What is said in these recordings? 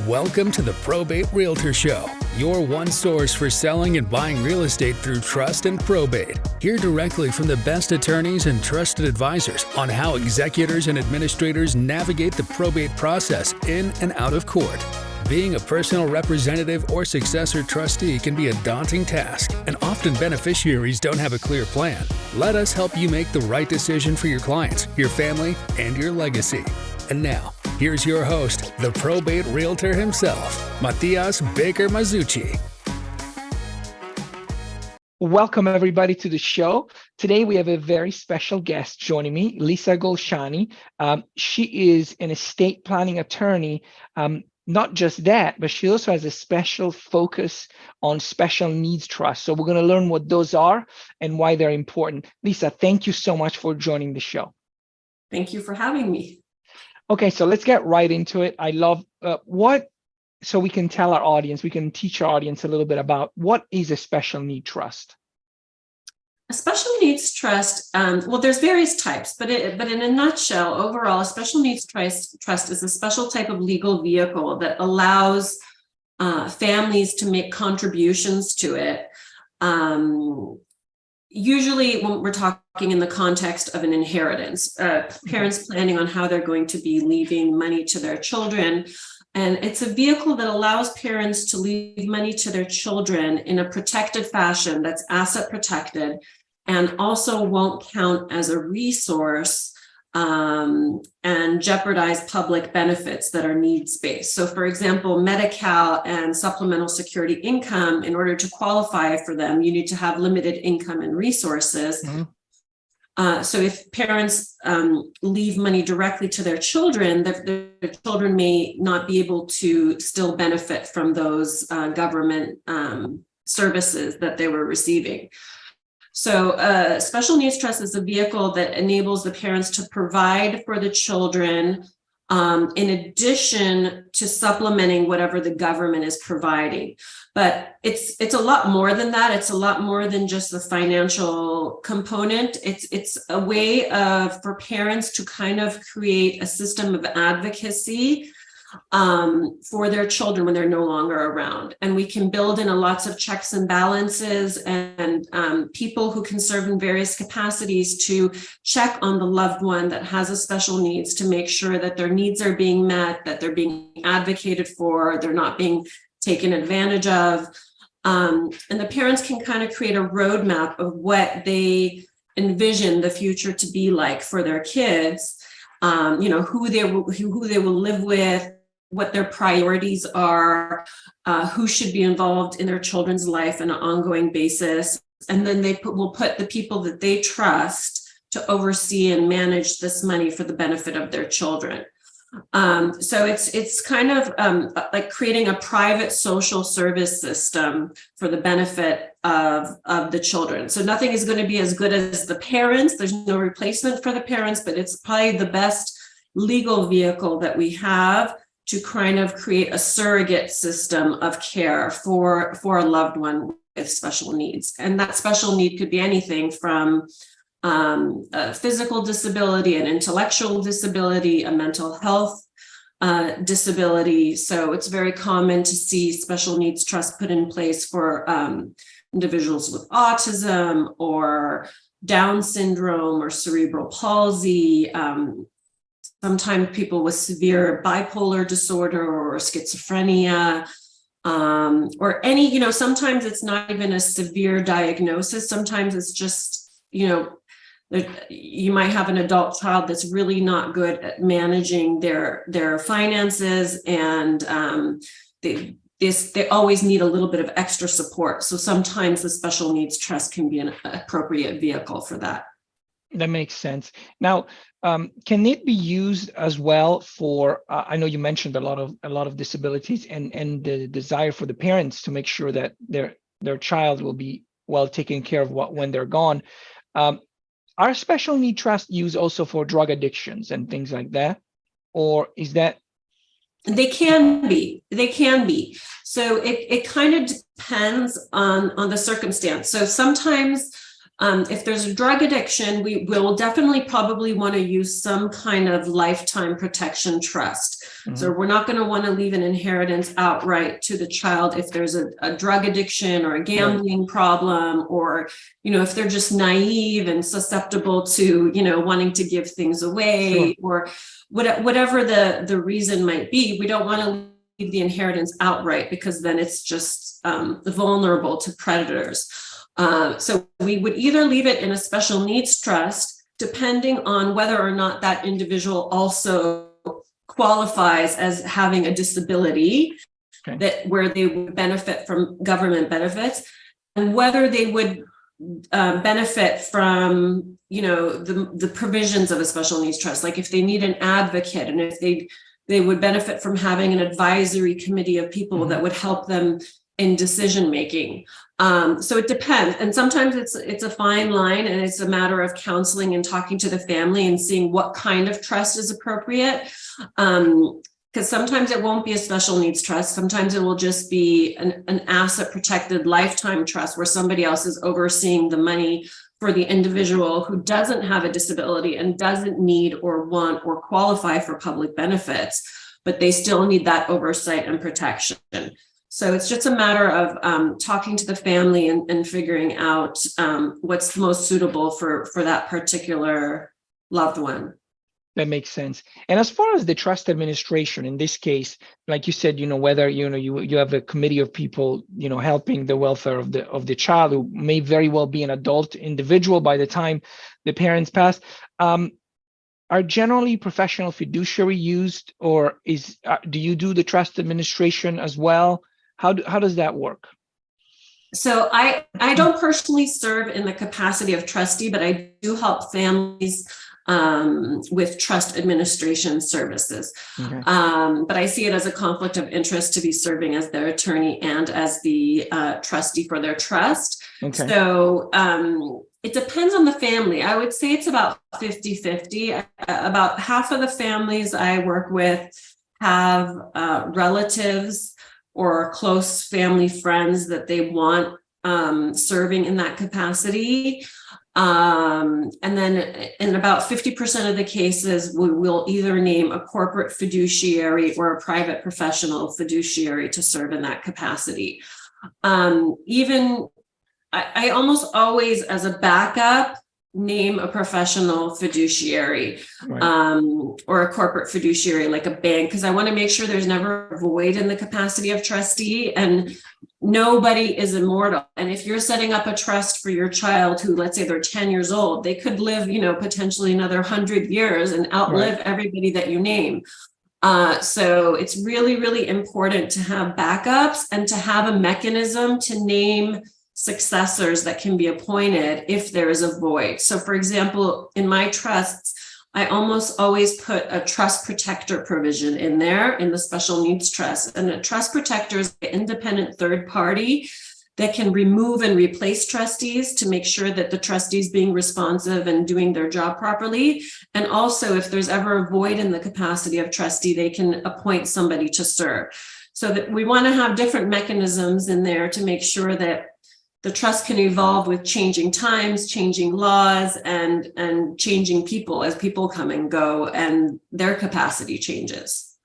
Welcome to the Probate Realtor Show, your one source for selling and buying real estate through trust and probate. Hear directly from the best attorneys and trusted advisors on how executors and administrators navigate the probate process in and out of court. Being a personal representative or successor trustee can be a daunting task, and often beneficiaries don't have a clear plan. Let us help you make the right decision for your clients, your family, and your legacy. And now, here's your host, the probate realtor himself, Matias Baker Masucci. Welcome, everybody, to the show. Today, we have a very special guest joining me, Lisa Golshani. She is an estate planning attorney. Not just that, but she also has a special focus on special needs trust. So we're going to learn what those are and why they're important. Lisa, thank you so much for joining the show. Thank you for having me. Okay, so let's get right into it. I love so we can tell our audience, we can teach our audience a little bit about what is a special need trust. A special needs trust, well, there's various types, but in a nutshell, overall, a special needs trust is a special type of legal vehicle that allows families to make contributions to it. Usually when we're talking in the context of an inheritance, parents planning on how they're going to be leaving money to their children. And it's a vehicle that allows parents to leave money to their children in a protected fashion that's asset protected and also won't count as a resource and jeopardize public benefits that are needs-based. So for example, Medi-Cal and supplemental security income, in order to qualify for them, you need to have limited income and resources. Mm-hmm. So if parents leave money directly to their children, their children may not be able to still benefit from those government services that they were receiving. So special needs trust is a vehicle that enables the parents to provide for the children in addition to supplementing whatever the government is providing. But it's a lot more than that. It's a lot more than just the financial component. It's a way for parents to kind of create a system of advocacy for their children when they're no longer around. And we can build in lots of checks and balances and people who can serve in various capacities to check on the loved one that has a special needs to make sure that their needs are being met, that they're being advocated for, they're not being taken advantage of. And the parents can kind of create a roadmap of what they envision the future to be like for their kids, who they will live with, what their priorities are, who should be involved in their children's life on an ongoing basis. And then will put the people that they trust to oversee and manage this money for the benefit of their children. So it's kind of like creating a private social service system for the benefit of the children. So nothing is going to be as good as the parents. There's no replacement for the parents, but it's probably the best legal vehicle that we have to kind of create a surrogate system of care for a loved one with special needs. And that special need could be anything from a physical disability, an intellectual disability, a mental health disability. So it's very common to see special needs trust put in place for individuals with autism or Down syndrome or cerebral palsy, sometimes people with severe bipolar disorder or schizophrenia, or any, sometimes it's not even a severe diagnosis. Sometimes it's just, you might have an adult child that's really not good at managing their finances, and they always need a little bit of extra support. So sometimes the special needs trust can be an appropriate vehicle for that. That makes sense. Now, can it be used as well for? I know you mentioned a lot of disabilities and the desire for the parents to make sure that their child will be well taken care of when they're gone. Are special need trusts used also for drug addictions and things like that, or is that? They can be. So it kind of depends on the circumstance. So sometimes If there's a drug addiction, we will definitely probably want to use some kind of lifetime protection trust. So we're not going to want to leave an inheritance outright to the child if there's a drug addiction or a gambling problem, or, if they're just naive and susceptible to, wanting to give things away, or whatever the reason might be. We don't want to leave the inheritance outright, because then it's just vulnerable to predators. So we would either leave it in a special needs trust, depending on whether or not that individual also qualifies as having a disability, where they would benefit from government benefits, and whether they would benefit from, the provisions of a special needs trust, like if they need an advocate, and if they would benefit from having an advisory committee of people that would help them in decision making. So it depends, and sometimes it's a fine line, and it's a matter of counseling and talking to the family and seeing what kind of trust is appropriate. Because sometimes it won't be a special needs trust. Sometimes it will just be an asset protected lifetime trust, where somebody else is overseeing the money for the individual who doesn't have a disability and doesn't need or want or qualify for public benefits, but they still need that oversight and protection. So it's just a matter of talking to the family and figuring out what's the most suitable for that particular loved one. That makes sense. And as far as the trust administration, in this case, like you said, whether you have a committee of people, helping the welfare of the child, who may very well be an adult individual by the time the parents pass, are generally professional fiduciary used, or do you do the trust administration as well? How does that work? So I don't personally serve in the capacity of trustee, but I do help families with trust administration services. Okay. But I see it as a conflict of interest to be serving as their attorney and as the trustee for their trust. Okay. So it depends on the family. I would say it's about 50-50. About half of the families I work with have relatives or close family friends that they want serving in that capacity. And then in about 50% of the cases, we will either name a corporate fiduciary or a private professional fiduciary to serve in that capacity. I almost always, as a backup, name a professional fiduciary, right, or a corporate fiduciary like a bank, because I want to make sure there's never a void in the capacity of trustee, and nobody is immortal. And if you're setting up a trust for your child who, let's say they're 10 years old, they could live, potentially another 100 years and outlive everybody that you name. So it's really, really important to have backups and to have a mechanism to name successors that can be appointed if there is a void. So for example, in my trusts, I almost always put a trust protector provision in there in the special needs trust. And a trust protector is an independent third party that can remove and replace trustees to make sure that the trustees being responsive and doing their job properly. And also, if there's ever a void in the capacity of trustee, they can appoint somebody to serve. So that we want to have different mechanisms in there to make sure that the trust can evolve with changing times, changing laws, and changing people as people come and go and their capacity changes.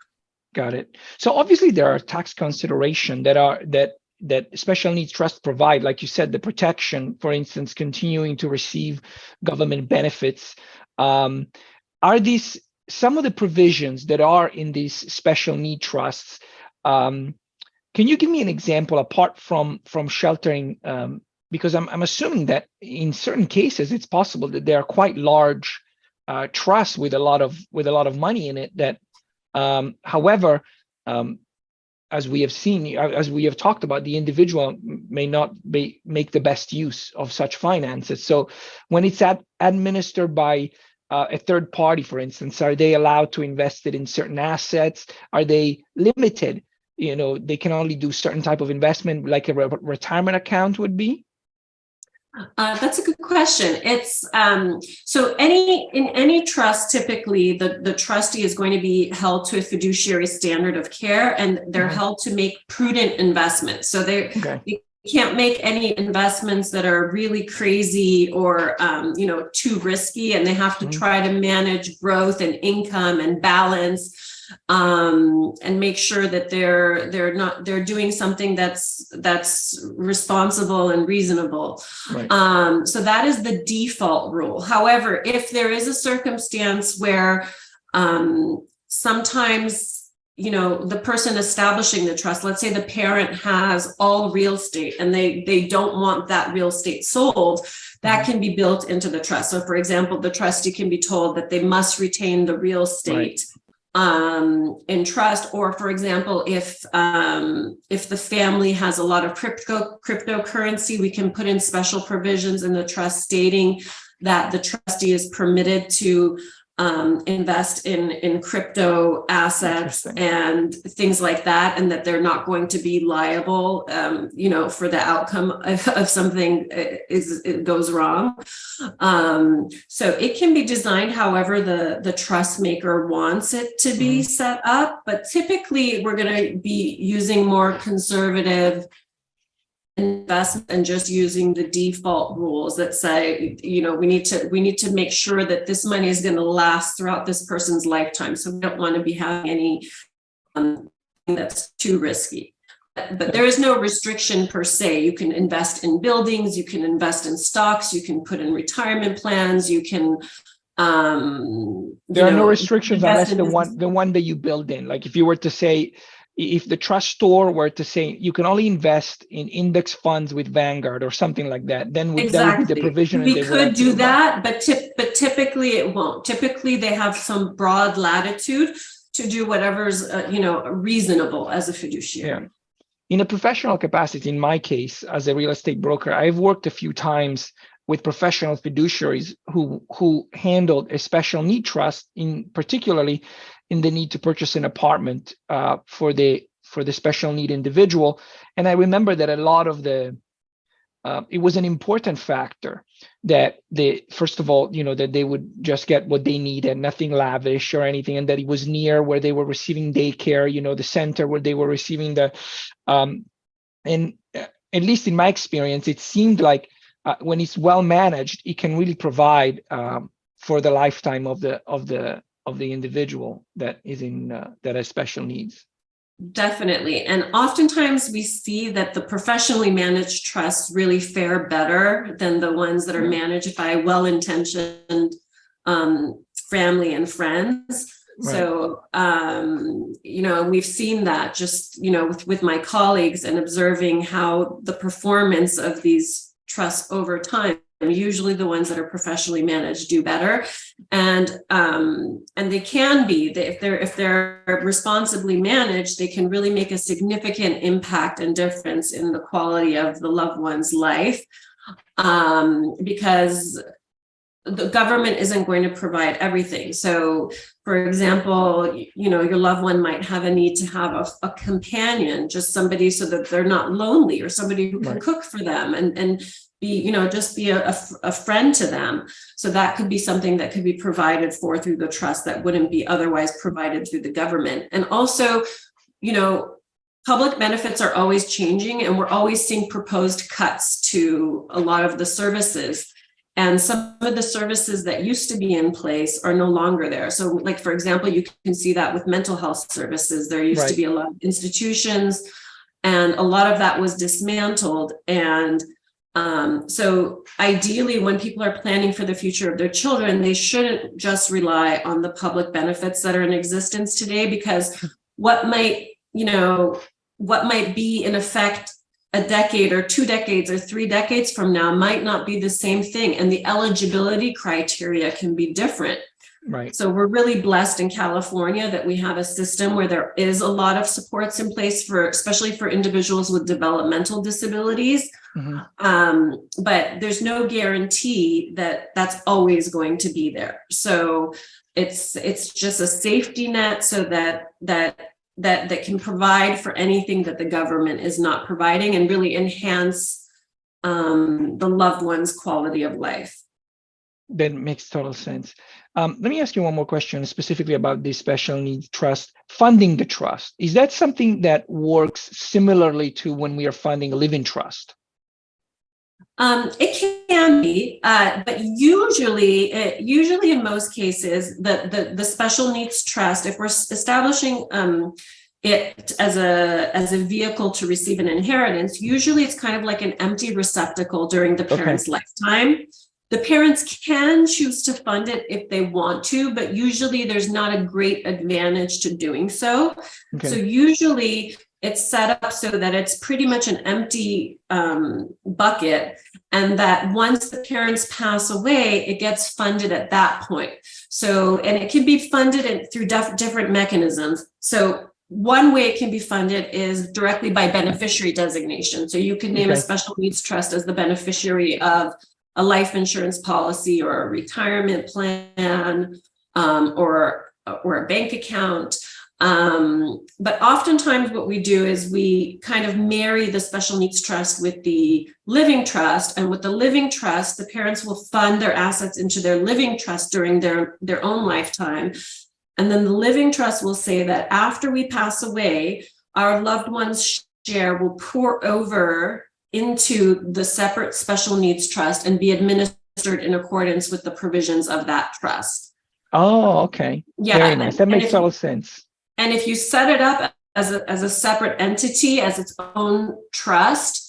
Got it. So obviously there are tax considerations that special needs trusts provide, like you said, the protection, for instance, continuing to receive government benefits. Are these some of the provisions that are in these special need trusts? Can you give me an example apart from sheltering? Because I'm assuming that in certain cases it's possible that there are quite large trusts with a lot of money in it. That, however, as we have seen, as we have talked about, the individual may not make the best use of such finances. So when it's administered by a third party, for instance, are they allowed to invest it in certain assets? Are they limited? They can only do certain type of investment, like a retirement account would be? That's a good question. It's so in any trust, typically the trustee is going to be held to a fiduciary standard of care, and they're held to make prudent investments. So they can't make any investments that are really crazy or too risky, and they have to try to manage growth and income and balance, and make sure that they're doing something that's responsible and reasonable. Right. So that is the default rule. However, if there is a circumstance where sometimes the person establishing the trust, let's say the parent has all real estate and they don't want that real estate sold, that can be built into the trust. So for example, the trustee can be told that they must retain the real estate in trust. Or for example, if the family has a lot of cryptocurrency, we can put in special provisions in the trust stating that the trustee is permitted to invest in crypto assets and things like that, and that they're not going to be liable, for the outcome of something it goes wrong. So it can be designed however the trust maker wants it to be set up, but typically we're going to be using more conservative investment and just using the default rules that say, we need to make sure that this money is going to last throughout this person's lifetime. So we don't want to be having any that's too risky. But there is no restriction per se. You can invest in buildings, you can invest in stocks, you can put in retirement plans, you can there are no restrictions unless the one that you build in. Like if you were to say, if the trustor were to say you can only invest in index funds with Vanguard or something like that, then that would be the provision. We could do that, but typically it won't. Typically they have some broad latitude to do whatever's reasonable as a fiduciary. Yeah. In a professional capacity, in my case, as a real estate broker, I've worked a few times with professional fiduciaries who handled a special need trust, particularly in the need to purchase an apartment for the special need individual. And I remember that a lot of it was an important factor that first of all, that they would just get what they needed, nothing lavish or anything, and that it was near where they were receiving daycare, the center where they were receiving and at least in my experience, it seemed like when it's well managed, it can really provide for the lifetime of the individual that is that has special needs. Definitely. And oftentimes we see that the professionally managed trusts really fare better than the ones that are managed by well-intentioned family and friends. Right. So, we've seen that just, with my colleagues and observing how the performance of these trusts over time, usually the ones that are professionally managed do better. And they can be, if they're responsibly managed, they can really make a significant impact and difference in the quality of the loved one's life, because the government isn't going to provide everything. So for example, your loved one might have a need to have a companion, just somebody so that they're not lonely, or somebody who can cook for them and be, just be a friend to them. So that could be something that could be provided for through the trust that wouldn't be otherwise provided through the government. And also, public benefits are always changing, and we're always seeing proposed cuts to a lot of the services. And some of the services that used to be in place are no longer there. So like, for example, you can see that with mental health services. There used to be a lot of institutions, and a lot of that was dismantled. And so ideally, when people are planning for the future of their children, they shouldn't just rely on the public benefits that are in existence today, because what might be in effect a decade or 2 decades or 3 decades from now might not be the same thing. And the eligibility criteria can be different. Right. So we're really blessed in California that we have a system where there is a lot of supports in place especially for individuals with developmental disabilities. Mm-hmm. But there's no guarantee that that's always going to be there. So it's just a safety net so that can provide for anything that the government is not providing, and really enhance the loved one's quality of life. That makes total sense. Let me ask you one more question specifically about this special needs trust, funding the trust. Is that something that works similarly to when we are funding a living trust? It can be, but usually in most cases, the special needs trust, if we're establishing it as a vehicle to receive an inheritance, usually it's kind of like an empty receptacle during the parent's lifetime. The parents can choose to fund it if they want to, but usually there's not a great advantage to doing so. So usually it's set up so that it's pretty much an empty bucket, and that once the parents pass away, it gets funded at that point. So, and it can be funded through different mechanisms. So one way it can be funded is directly by beneficiary designation. So you can name a special needs trust as the beneficiary of a life insurance policy or a retirement plan, or a bank account. But oftentimes what we do is we kind of marry the special needs trust with the living trust. And with the living trust, the parents will fund their assets into their living trust during their own lifetime. And then the living trust will say that after we pass away, our loved one's share will pour over into the separate special needs trust and be administered in accordance with the provisions of that trust. Oh, okay. Yeah. Very nice. That makes total sense. And if you set it up as a separate entity, as its own trust,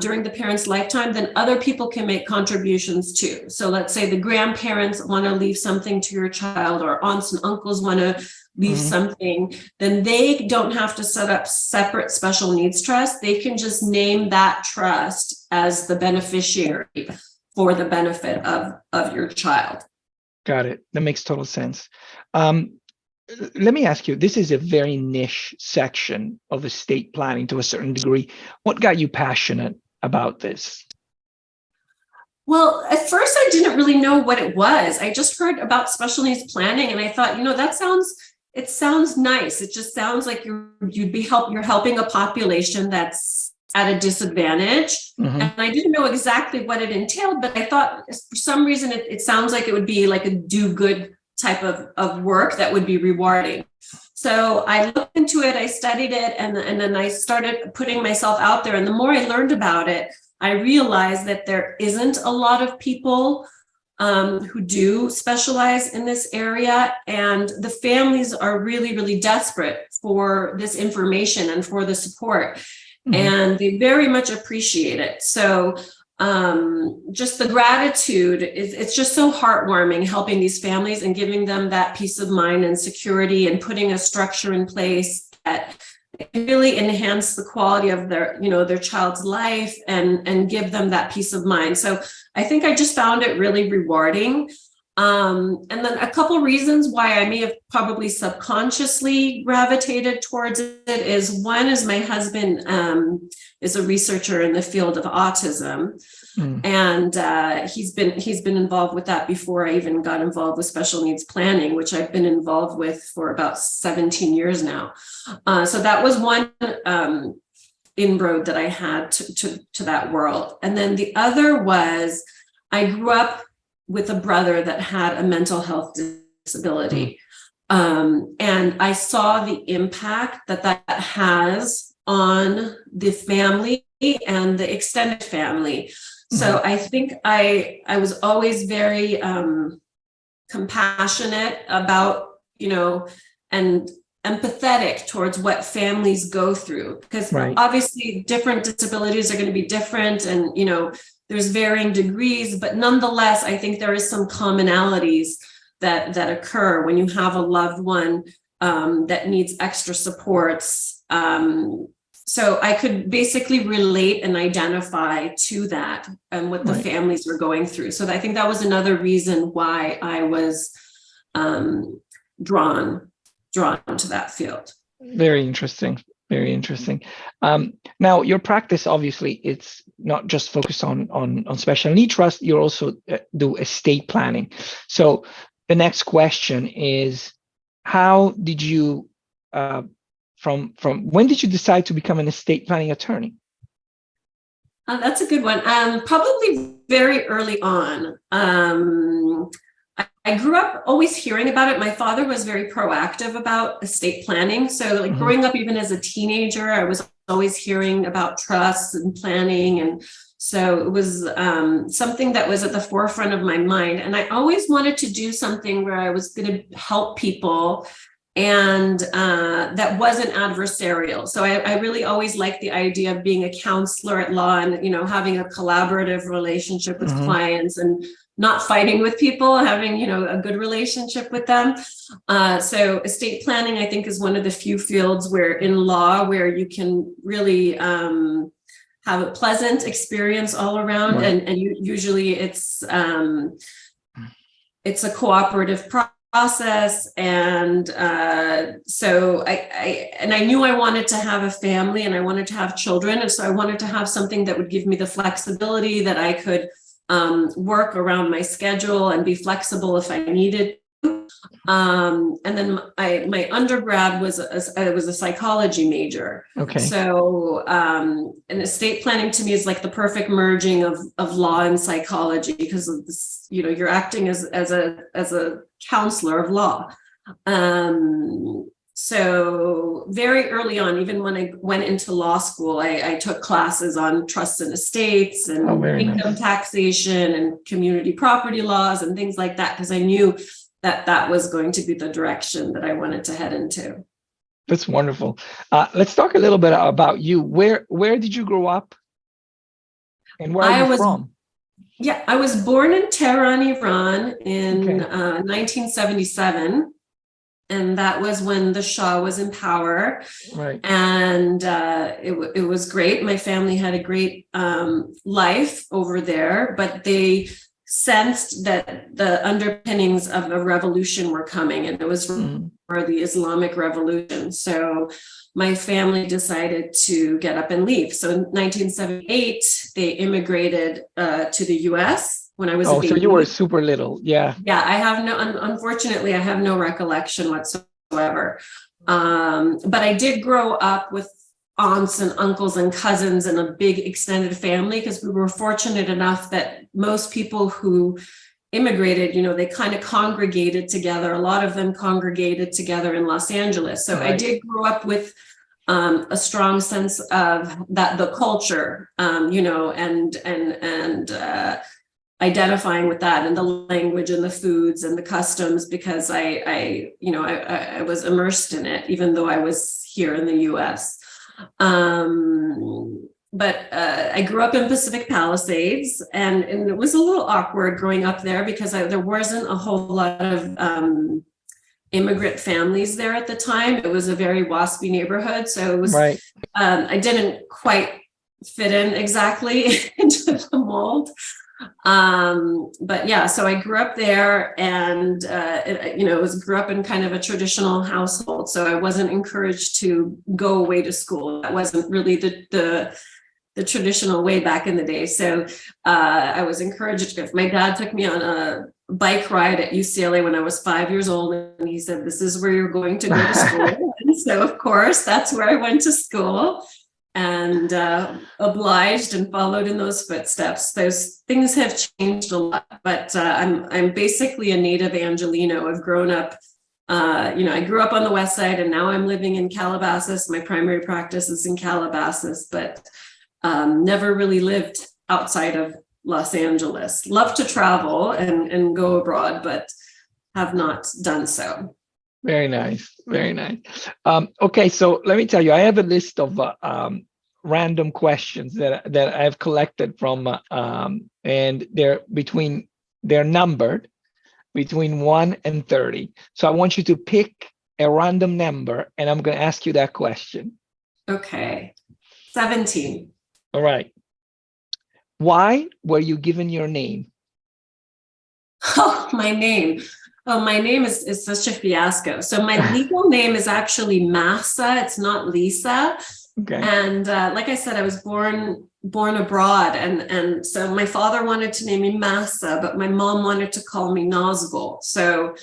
during the parent's lifetime, then other people can make contributions too. So let's say the grandparents want to leave something to your child, or aunts and uncles want to leave something, then they don't have to set up separate special needs trust. They can just name that trust as the beneficiary for the benefit of your child. Got it. That makes total sense. Let me ask you, this is a very niche section of estate planning to a certain degree. What got you passionate about this? Well, at first I didn't really know what it was. I just heard about special needs planning and I thought, it sounds nice. It just sounds like you're helping a population that's at a disadvantage. And I didn't know exactly what it entailed, but I thought for some reason it sounds like it would be like a do-good type of work that would be rewarding. So I looked into it, I studied it, and then I started putting myself out there. And the more I learned about it, I realized that there isn't a lot of people who do specialize in this area. And the families are really, really desperate for this information and for the support. And they very much appreciate it. So just the gratitude it's just so heartwarming, helping these families and giving them that peace of mind and security, and putting a structure in place that really enhance the quality of their child's life and give them that peace of mind. So I think I just found it really rewarding. And then a couple reasons why I may have probably subconsciously gravitated towards it is, one is my husband is a researcher in the field of autism. And he's been involved with that before I even got involved with special needs planning, which I've been involved with for about 17 years now. So that was one inroad that I had to that world. And then the other was, I grew up with a brother that had a mental health disability. And I saw the impact that has on the family and the extended family. So I think I was always very compassionate about, and empathetic towards what families go through, because obviously different disabilities are going to be different, and there's varying degrees, but nonetheless, I think there is some commonalities that occur when you have a loved one that needs extra supports. So I could basically relate and identify to that and what the families were going through. So I think that was another reason why I was drawn to that field. Very interesting. Very interesting. Now, your practice, obviously, it's not just focused on special need trust. You also do estate planning. So the next question is, how did you, from when did you decide to become an estate planning attorney? That's a good one. Probably very early on. I grew up always hearing about it. My father was very proactive about estate planning. So like growing up, even as a teenager, I was always hearing about trusts and planning. And so it was something that was at the forefront of my mind. And I always wanted to do something where I was going to help people and that wasn't adversarial. So I really always liked the idea of being a counselor at law and, you know, having a collaborative relationship with clients and not fighting with people, having, you know, a good relationship with them. So estate planning, I think, is one of the few fields where in law where you can really have a pleasant experience all around. Right. And usually it's a cooperative process. And so I knew I wanted to have a family and I wanted to have children. And so I wanted to have something that would give me the flexibility that I could work around my schedule and be flexible if I needed to. And then my undergrad was I was a psychology major. Okay. So and estate planning to me is like the perfect merging of law and psychology because of this, you know, you're acting as a counselor of law. So very early on, even when I went into law school, I took classes on trusts and estates and income taxation and community property laws and things like that, because I knew that was going to be the direction that I wanted to head into. That's wonderful. Let's talk a little bit about you. Where did you grow up? And where are you from? Yeah, I was born in Tehran, Iran in 1977. And that was when the Shah was in power. Right. And it was great. My family had a great life over there, but they sensed that the underpinnings of a revolution were coming, and it was for the Islamic Revolution. So my family decided to get up and leave. So in 1978, they immigrated to the US. When I was a baby. So you were super little. Yeah. Yeah, I have unfortunately, I have no recollection whatsoever. But I did grow up with aunts and uncles and cousins and a big extended family because we were fortunate enough that most people who immigrated, you know, they kind of congregated together. A lot of them congregated together in Los Angeles. So I did grow up with a strong sense of that, the culture, you know, and identifying with that and the language and the foods and the customs, because I was immersed in it, even though I was here in the US. But I grew up in Pacific Palisades, and it was a little awkward growing up there because there wasn't a whole lot of immigrant families there at the time. It was a very waspy neighborhood. So it was, I didn't quite fit in exactly into the mold. But yeah, so I grew up there and, grew up in kind of a traditional household. So I wasn't encouraged to go away to school. That wasn't really the traditional way back in the day. So, I was encouraged to go. My dad took me on a bike ride at UCLA when I was 5 years old. And he said, "This is where you're going to go to school." And so of course, that's where I went to school. And obliged and followed in those footsteps. Those things have changed a lot, but I'm basically a native Angelino. I've grown up, I grew up on the West Side, and now I'm living in Calabasas. My primary practice is in Calabasas, but never really lived outside of Los Angeles. Love to travel and go abroad, but have not done so. Very nice. Very nice. Okay, so let me tell you, I have a list of random questions that I've collected from, and they're numbered between 1 and 30. So I want you to pick a random number, and I'm going to ask you that question. Okay, 17. All right. Why were you given your name? Oh, my name. Oh, my name is such a fiasco. So my legal name is actually Massa. It's not Lisa. Okay. And like I said, I was born abroad. And so my father wanted to name me Massa, but my mom wanted to call me Nazgul. So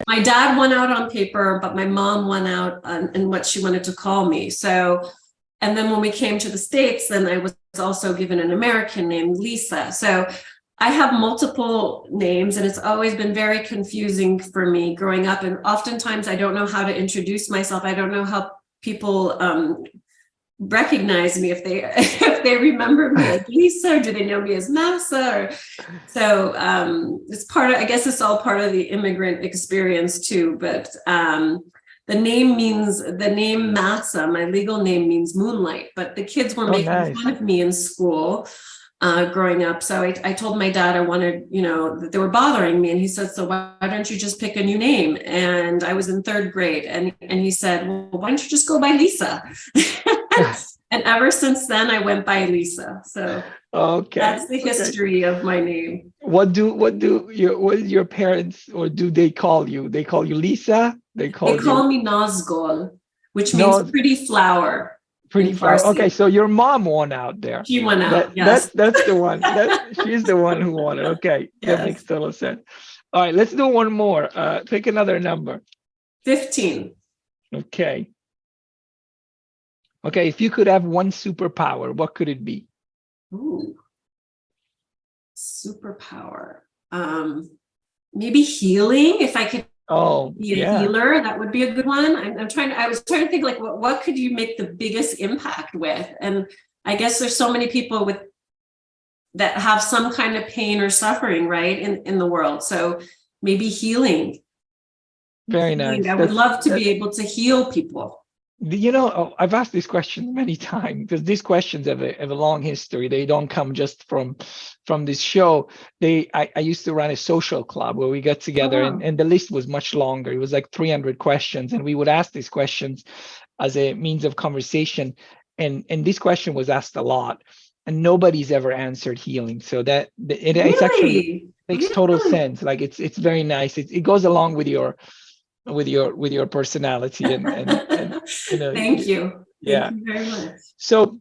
my dad won out on paper, but my mom won out in what she wanted to call me. So, and then when we came to the States, then I was also given an American name, Lisa. So I have multiple names, and it's always been very confusing for me growing up. And oftentimes I don't know how to introduce myself. I don't know how people recognize me, if they remember me as Lisa, or do they know me as Massa? Or so it's part of, I guess it's all part of the immigrant experience too. But the name Massa, my legal name, means moonlight, but the kids were making fun of me in school growing up. So I told my dad I wanted, that they were bothering me. And he said, so why don't you just pick a new name? And I was in 3rd grade. And he said, well, why don't you just go by Lisa? And ever since then, I went by Lisa. So that's the history of my name. What do your parents, or do they call you? They call you Lisa? They call me Nazgul, which means pretty flower. Pretty flower. Okay, so your mom won out there. She won out. Yes. That's the one. She's the one who won it. Okay, yes. That makes total sense. All right, let's do one more. Pick another number. 15. Okay. Okay, if you could have one superpower, what could it be? Ooh. Superpower. Maybe healing. If I could be a healer, that would be a good one. I was trying to think, like, what could you make the biggest impact with? And I guess there's so many people that have some kind of pain or suffering, right, in the world. So maybe healing. Very nice. I would love to be able to heal people. I've asked this question many times, because these questions have a long history. They don't come just from this show. I used to run a social club where we got together, and the list was much longer. It was like 300 questions, and we would ask these questions as a means of conversation. And this question was asked a lot, and nobody's ever answered healing. So it actually makes total sense. Like it's very nice. It goes along with your personality and Thank you. Yeah. Thank you very much. So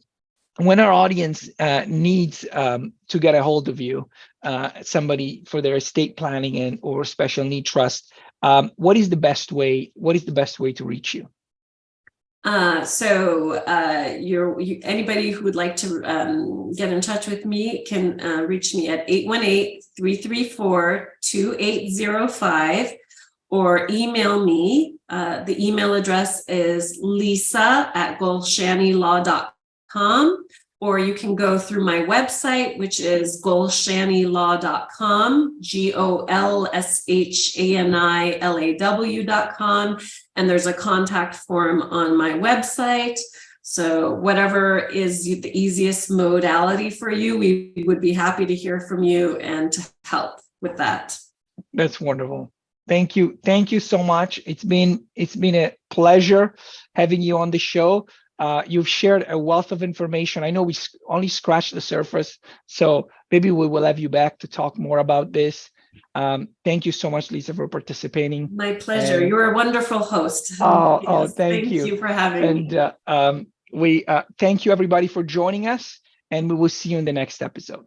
when our audience needs to get a hold of you, somebody for their estate planning or special need trust, what is the best way to reach you? Anybody who would like to get in touch with me can reach me at 818-334-2805. or email me. The email address is lisa@golshanilaw.com, or you can go through my website, which is golshanilaw.com, golshanilaw.com, and there's a contact form on my website. So whatever is the easiest modality for you, we would be happy to hear from you and to help with that. That's wonderful. Thank you so much. It's been a pleasure having you on the show. You've shared a wealth of information. I know we only scratched the surface, so maybe we will have you back to talk more about this. Thank you so much, Lisa, for participating. My pleasure. You're a wonderful host. Yes, thank you. Thank you for having me. And we thank you, everybody, for joining us, and we will see you in the next episode.